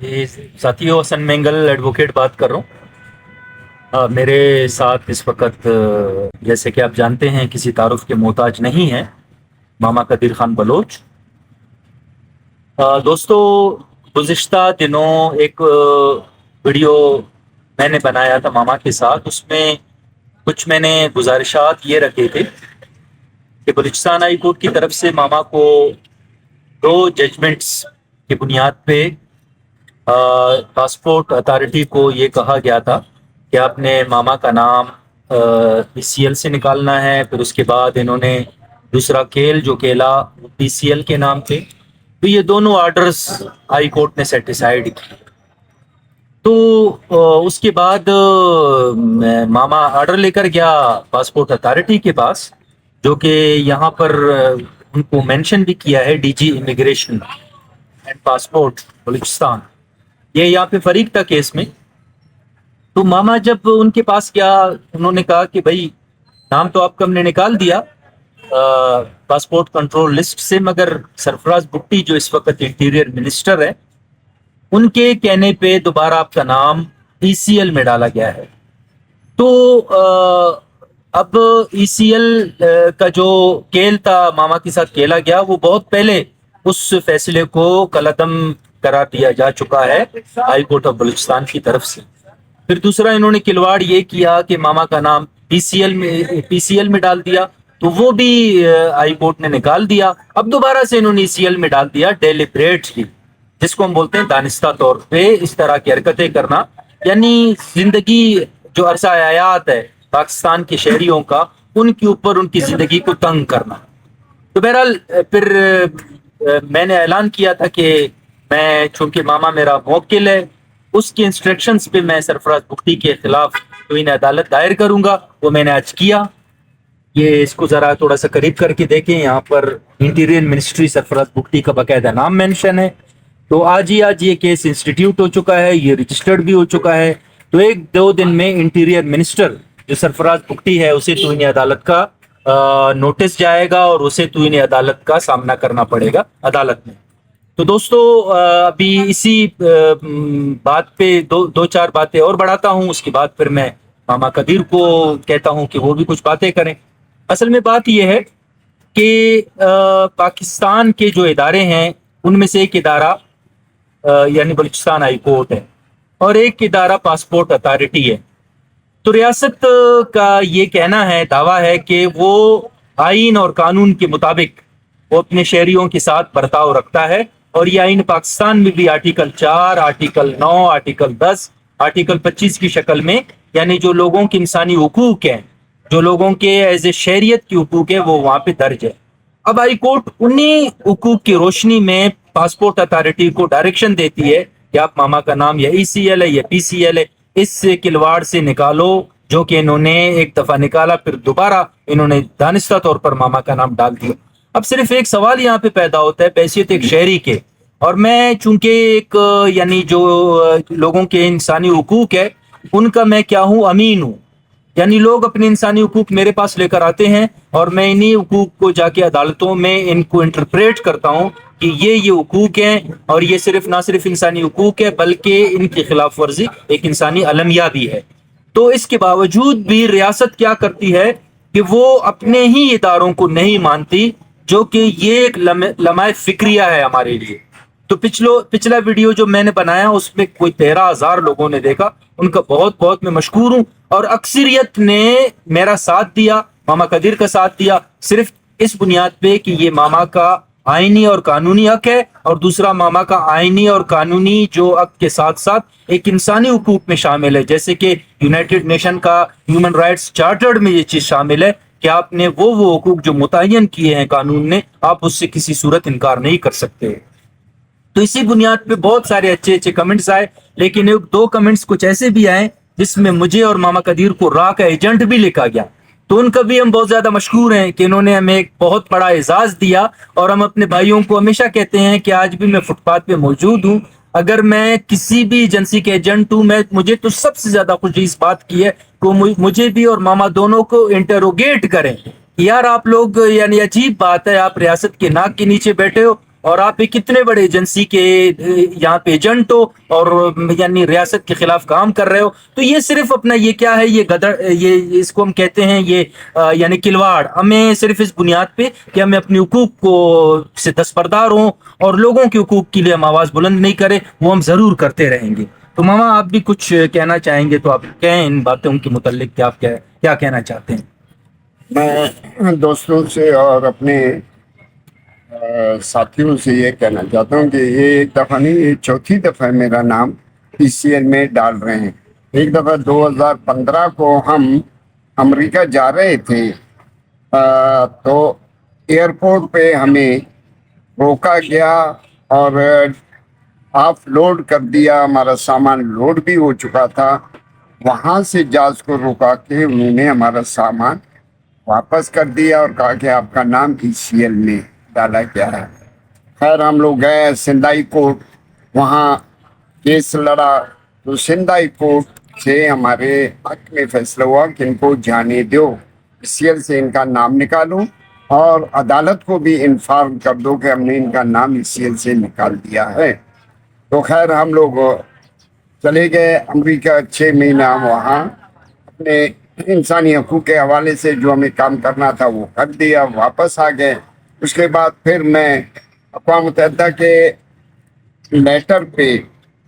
जी, साथियों, हसन मेंगल एडवोकेट बात कर रहा हूँ। मेरे साथ इस वक्त जैसे कि आप जानते हैं, किसी तारुफ के मोहताज नहीं है, मामा कदीर खान बलोच। दोस्तों, गुज़िश्ता दिनों एक वीडियो मैंने बनाया था मामा के साथ। उसमें कुछ मैंने गुजारिशात ये रखे थे कि बलूचिस्तान हाई कोर्ट की तरफ से मामा को दो जजमेंट्स की बुनियाद पे पासपोर्ट अथॉरिटी को ये कहा गया था कि आपने मामा का नाम पीसीएल से निकालना है। फिर उसके बाद इन्होंने दूसरा केल जो केला पीसीएल के नाम पे, तो ये दोनों ऑर्डर्स हाई कोर्ट ने सेटिसाइड किए। तो उसके बाद मामा ऑर्डर लेकर गया पासपोर्ट अथॉरिटी के पास, जो कि यहाँ पर उनको मेंशन भी किया है, DG immigration and passport Balochistan. ये यहाँ पे फरीक था केस में। तो मामा जब उनके पास गया, उन्होंने कहा कि भाई, नाम तो आपका हमने निकाल दिया पासपोर्ट कंट्रोल लिस्ट से, मगर सरफराज भुट्टी जो इस वक्त इंटीरियर मिनिस्टर है, उनके कहने पे दोबारा आपका नाम ईसीएल में डाला गया है। तो अब ईसीएल का जो केल था मामा के साथ खेला गया, वो बहुत पहले उस फैसले को कलअदम करार दिया जा चुका है हाई कोर्ट ऑफ बलूचिस्तान की तरफ से। फिर दूसरा इन्होंने खिलवाड़ ये किया कि मामा का नाम पीसीएल में डाल दिया, तो वो भी हाई कोर्ट ने निकाल दिया। अब दोबारा से इन्होंने ईसीएल में डाल दिया डेलिब्रेटली, जिसको हम बोलते हैं दानिस्ता तौर पे इस तरह की हरकतें करना, यानी जिंदगी जो अरसा हयात है पाकिस्तान के शहरियों का, उनके ऊपर उनकी जिंदगी को तंग करना। तो बहरहाल फिर मैंने ऐलान किया था कि मैं, चूंकि मामा मेरा मुवक्किल है, उसके इंस्ट्रक्शंस पे मैं सरफराज भुट्टी के खिलाफ तौहीन अदालत दायर करूंगा। वो मैंने आज किया। ये इसको जरा थोड़ा सा करीब करके देखें, यहाँ पर इंटीरियर मिनिस्ट्री सरफराज भुट्टी का बाकायदा नाम मेंशन है। तो आज ये केस इंस्टीट्यूट हो चुका है, ये रजिस्टर्ड भी हो चुका है। तो एक दो दिन में इंटीरियर मिनिस्टर जो सरफराज भुट्टी है, उसे तौहीन अदालत का नोटिस जाएगा और उसे तौहीन अदालत का सामना करना पड़ेगा अदालत में। तो दोस्तों, अभी इसी बात पे दो चार बातें और बढ़ाता हूँ, उसके बाद फिर मैं मामा कदीर को कहता हूँ कि वो भी कुछ बातें करें। असल में बात यह है कि पाकिस्तान के जो इदारे हैं, उनमें से एक इदारा यानी बलूचिस्तान हाई कोर्ट है और एक इदारा पासपोर्ट अथॉरिटी है। तो रियासत का ये कहना है, दावा है कि वो आइन और कानून के मुताबिक वो अपने शहरियों के साथ बर्ताव रखता है। और ये आइन पाकिस्तान में भी आर्टिकल 4, आर्टिकल 9, आर्टिकल 10, आर्टिकल 25 की शक्ल में, यानी जो लोगों के इंसानी हुकूक हैं, जो लोगों के एज ए शहरियत की हुकूक है, वो वहां पे दर्ज है। अब हाई कोर्ट उन्हीं हुकूक की रोशनी में पासपोर्ट अथॉरिटी को डायरेक्शन देती है कि आप मामा का नाम या ईसीएल है या पीसीएल है, इस किलवाड़ से निकालो, जो कि इन्होंने एक दफा निकाला, फिर दोबारा इन्होंने दानिस्ता तौर पर मामा का नाम डाल दिया। अब सिर्फ एक सवाल यहाँ पे पैदा होता है बैसियत एक शहरी के, और मैं चूंकि एक यानी जो लोगों के इंसानी हुकूक है उनका मैं क्या हूँ, अमीन हूँ। यानी लोग अपने इंसानी हुकूक मेरे पास लेकर आते हैं और मैं इन्हीं हुकूक को जाके अदालतों में इनको इंटरप्रेट करता हूँ कि ये हुकूक हैं, और ये ना सिर्फ इंसानी हुकूक है बल्कि इनकी खिलाफ वर्जी एक इंसानी अलमिया भी है। तो इसके बावजूद भी रियासत क्या करती है कि वो अपने ही इदारों को नहीं मानती, जो कि ये एक लम्हा फिक्रिया है हमारे लिए। तो पिछला वीडियो जो मैंने बनाया उसमें कोई 13,000 लोगों ने देखा, उनका बहुत बहुत मैं मशकूर हूं। और अक्सरियत ने मेरा साथ दिया, मामा कदीर का साथ दिया, सिर्फ इस बुनियाद पे कि ये मामा का आईनी और कानूनी हक है, और दूसरा मामा का आईनी और कानूनी जो हक के साथ साथ एक इंसानी हुकूक में शामिल है, जैसे कि यूनाइटेड नेशन का ह्यूमन राइट्स चार्टर्ड में ये चीज शामिल है कि आपने वो हुकूक जो मुतय्यन किए हैं कानून ने, आप उससे किसी सूरत इनकार नहीं कर सकते। तो इसी बुनियाद पे बहुत सारे अच्छे अच्छे कमेंट्स आए, लेकिन एक दो कमेंट्स कुछ ऐसे भी आए जिसमें मुझे और मामा कदीर को रा का एजेंट भी लिखा गया। तो उनका भी हम बहुत ज्यादा मशकूर हैं कि इन्होंने हमें एक बहुत बड़ा एजाज दिया। और हम अपने भाइयों को हमेशा कहते हैं कि आज भी मैं फुटपाथ पे मौजूद हूँ, अगर मैं किसी भी एजेंसी के एजेंट हूँ, मैं मुझे तो सबसे ज्यादा खुशी इस बात की है कि मुझे भी और मामा दोनों को इंटरोगेट करें। यार आप लोग, यानी अजीब बात है, आप रियासत के नाक के नीचे बैठे हो اور آپ ایک اتنے بڑے ایجنسی کے یہاں پہ ایجنٹ ہو اور یعنی ریاست کے خلاف کام کر رہے ہو، تو یہ صرف اپنا یہ کیا ہے، یہ گدڑ، یہ اس کو ہم کہتے ہیں یہ یعنی کلواڑ، ہمیں صرف اس بنیاد پہ کہ ہمیں اپنے حقوق کو سے دستبردار ہوں اور لوگوں کے حقوق کے لیے ہم آواز بلند نہیں کریں، وہ ہم ضرور کرتے رہیں گے۔ تو ماما آپ بھی کچھ کہنا چاہیں گے تو آپ کہیں ان باتوں کے متعلق کہ آپ کیا کہنا چاہتے ہیں؟ میں دوستوں سے اور اپنے ساتھیوں سے یہ کہنا چاہتا ہوں کہ یہ ایک دفعہ نہیں، یہ چوتھی دفعہ میرا نام PCL میں ڈال رہے ہیں۔ ایک دفعہ 2015 کو ہم امریکہ جا رہے تھے، تو ایئرپورٹ پہ ہمیں روکا گیا اور آف لوڈ کر دیا، ہمارا سامان لوڈ بھی ہو چکا تھا۔ وہاں سے جہاز کو روکا کے انہوں نے ہمارا سامان واپس کر دیا اور کہا کہ آپ کا نام PCL میں ڈالا گیا ہے۔ خیر ہم لوگ گئے سندھ کورٹ، وہاں کیس لڑا، تو سندھ کورٹ سے ہمارے حق میں فیصلہ ہوا کہ ان کو جانے دو، PCL سے ان کا نام نکالو اور عدالت کو بھی انفارم کر دو کہ ہم نے ان کا نام PCL سے نکال دیا ہے۔ تو خیر ہم لوگ چلے گئے امریکہ، 6 مہینہ وہاں اپنے انسانی حقوق کے حوالے سے جو ہمیں کام کرنا تھا وہ کر دیا، واپس آ گئے۔ اس کے بعد پھر میں اقوام متحدہ کے لیٹر پہ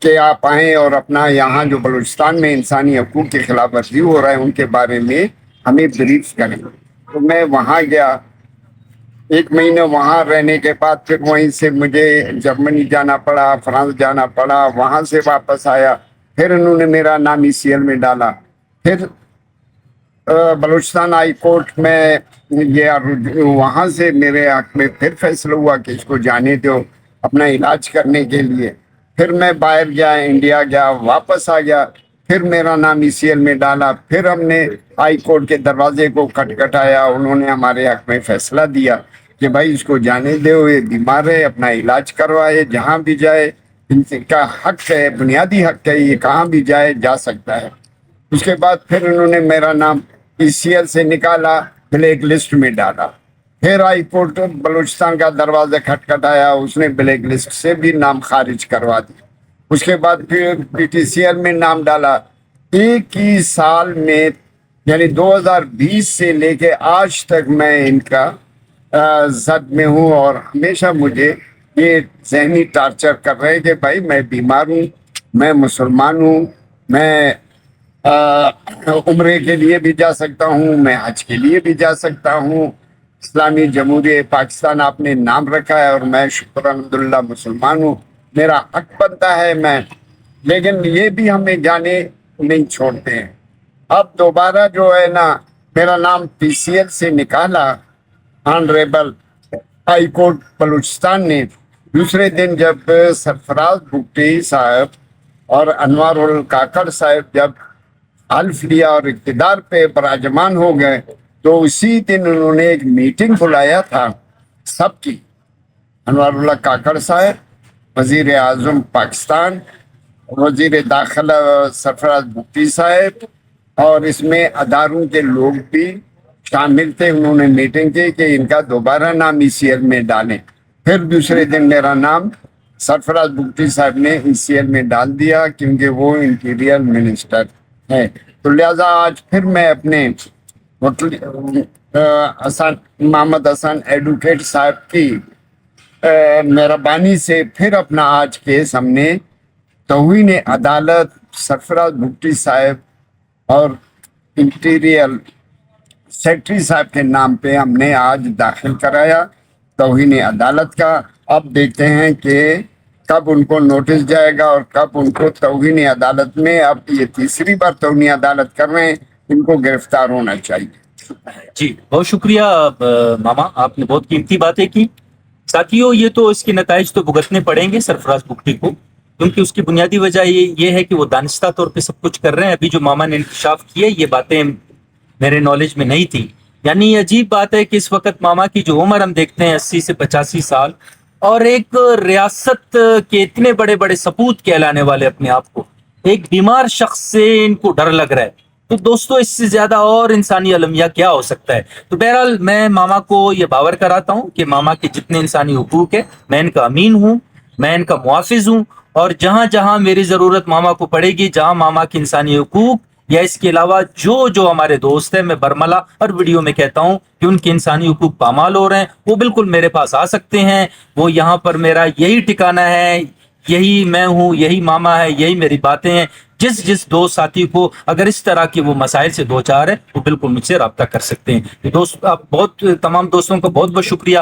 کہ آپ آئیں اور اپنا یہاں جو بلوچستان میں انسانی حقوق کی خلاف ورزی ہو رہا ہے ان کے بارے میں ہمیں بریف کریں، تو میں وہاں گیا۔ 1 مہینہ وہاں رہنے کے بعد پھر وہیں سے مجھے جرمنی جانا پڑا، فرانس جانا پڑا، وہاں سے واپس آیا، پھر انہوں نے میرا نام ECL میں ڈالا۔ پھر بلوچستان ہائی کورٹ میں وہاں سے میرے حق میں پھر فیصلہ ہوا کہ اس کو جانے دو اپنا علاج کرنے کے لیے۔ پھر میں باہر گیا، انڈیا گیا، واپس آ گیا، پھر میرا نام ECL میں ڈالا، پھر ہم نے ہائی کورٹ کے دروازے کو کھٹکھٹایا، انہوں نے ہمارے حق میں فیصلہ دیا کہ بھائی اس کو جانے دو، یہ بیمار ہے، اپنا علاج کروائے، جہاں بھی جائے ان کا حق ہے، بنیادی حق ہے، یہ کہاں بھی جائے جا سکتا ہے۔ اس کے بعد پھر انہوں نے میرا نام PCL سے نکالا، بلیک لسٹ میں ڈالا۔ پھر ہائی کورٹ بلوچستان کا دروازہ کھٹکھٹایا، اس نے بلیک لسٹ سے بھی نام خارج کروا دیا۔ اس کے بعد پھر PTCL میں نام ڈالا۔ ایک ہی سال میں یعنی 2020 سے لے کے آج تک میں ان کا زد میں ہوں، اور ہمیشہ مجھے یہ ذہنی ٹارچر کر رہے ہیں کہ بھائی میں بیمار ہوں، میں مسلمان ہوں، میں عمرے کے لیے بھی جا سکتا ہوں، میں حج کے لیے بھی جا سکتا ہوں، اسلامی جمہوریہ پاکستان آپ نے نام رکھا ہے اور میں شکر الحمدللہ مسلمان ہوں، میرا حق بنتا ہے میں، لیکن یہ بھی ہمیں جانے نہیں چھوڑتے ہیں۔ اب دوبارہ جو ہے نا میرا نام PCL سے نکالا آنریبل ہائی کورٹ بلوچستان نے۔ دوسرے دن جب سرفراز بگٹی صاحب اور انوار الکاکڑ صاحب جب حلف لیا اور اقتدار پہ براجمان ہو گئے، تو اسی دن انہوں نے ایک میٹنگ بلایا تھا سب کی، انوار اللہ کاکڑ صاحب، وزیر اعظم پاکستان، وزیر داخلہ سرفراز بگٹی صاحب، اور اس میں اداروں کے لوگ بھی شامل تھے۔ انہوں نے میٹنگ کی کہ ان کا دوبارہ نام ECL میں ڈالیں۔ پھر دوسرے دن میرا نام سرفراز بگٹی صاحب نے ECL میں ڈال دیا کیونکہ وہ انٹیریئر منسٹر ہے۔ تو لہذا آج پھر میں اپنے محمد حسن ایڈوکیٹ صاحب کی مہربانی سے پھر اپنا آج کیس ہم نے توہین عدالت سرفراز بگٹی صاحب اور انٹیریئر سیکٹری صاحب کے نام پہ ہم نے آج داخل کرایا توہین عدالت کا۔ اب دیکھتے ہیں کہ کب ان کو نوٹس جائے گا اور کب ان کو توہین عدالت میں، اب یہ تیسری بار توہین عدالت کر رہے ہیں، ان کو گرفتار ہونا چاہیے۔ جی بہت شکریہ ماما، آپ نے بہت قیمتی باتیں کی۔ ساتھیوں یہ تو اس کے نتائج تو بھگتنے پڑیں گے سرفراز بگٹی کو، کیونکہ اس کی بنیادی وجہ یہ ہے کہ وہ دانستہ طور پہ سب کچھ کر رہے ہیں۔ ابھی جو ماما نے انکشاف کیا یہ باتیں میرے نالج میں نہیں تھی۔ یعنی عجیب بات ہے کہ اس وقت ماما کی جو عمر ہم دیکھتے ہیں 80 سے 85 سال، اور ایک ریاست کے اتنے بڑے بڑے سپوت کہلانے والے اپنے آپ کو، ایک بیمار شخص سے ان کو ڈر لگ رہا ہے۔ تو دوستوں اس سے زیادہ اور انسانی المیہ کیا ہو سکتا ہے؟ تو بہرحال میں ماما کو یہ باور کراتا ہوں کہ ماما کے جتنے انسانی حقوق ہیں میں ان کا امین ہوں، میں ان کا محافظ ہوں، اور جہاں جہاں میری ضرورت ماما کو پڑے گی، جہاں ماما کے انسانی حقوق یا اس کے علاوہ جو ہمارے دوست ہیں، میں برملا ہر ویڈیو میں کہتا ہوں کہ ان کے انسانی حقوق پامال ہو رہے ہیں، وہ بالکل میرے پاس آ سکتے ہیں۔ وہ یہاں پر میرا یہی ٹھکانہ ہے، یہی میں ہوں، یہی ماما ہے، یہی میری باتیں ہیں۔ جس دوست ساتھی کو اگر اس طرح کے وہ مسائل سے دو چار ہے وہ بالکل مجھ سے رابطہ کر سکتے ہیں۔ دوست آپ تمام دوستوں کا بہت بہت شکریہ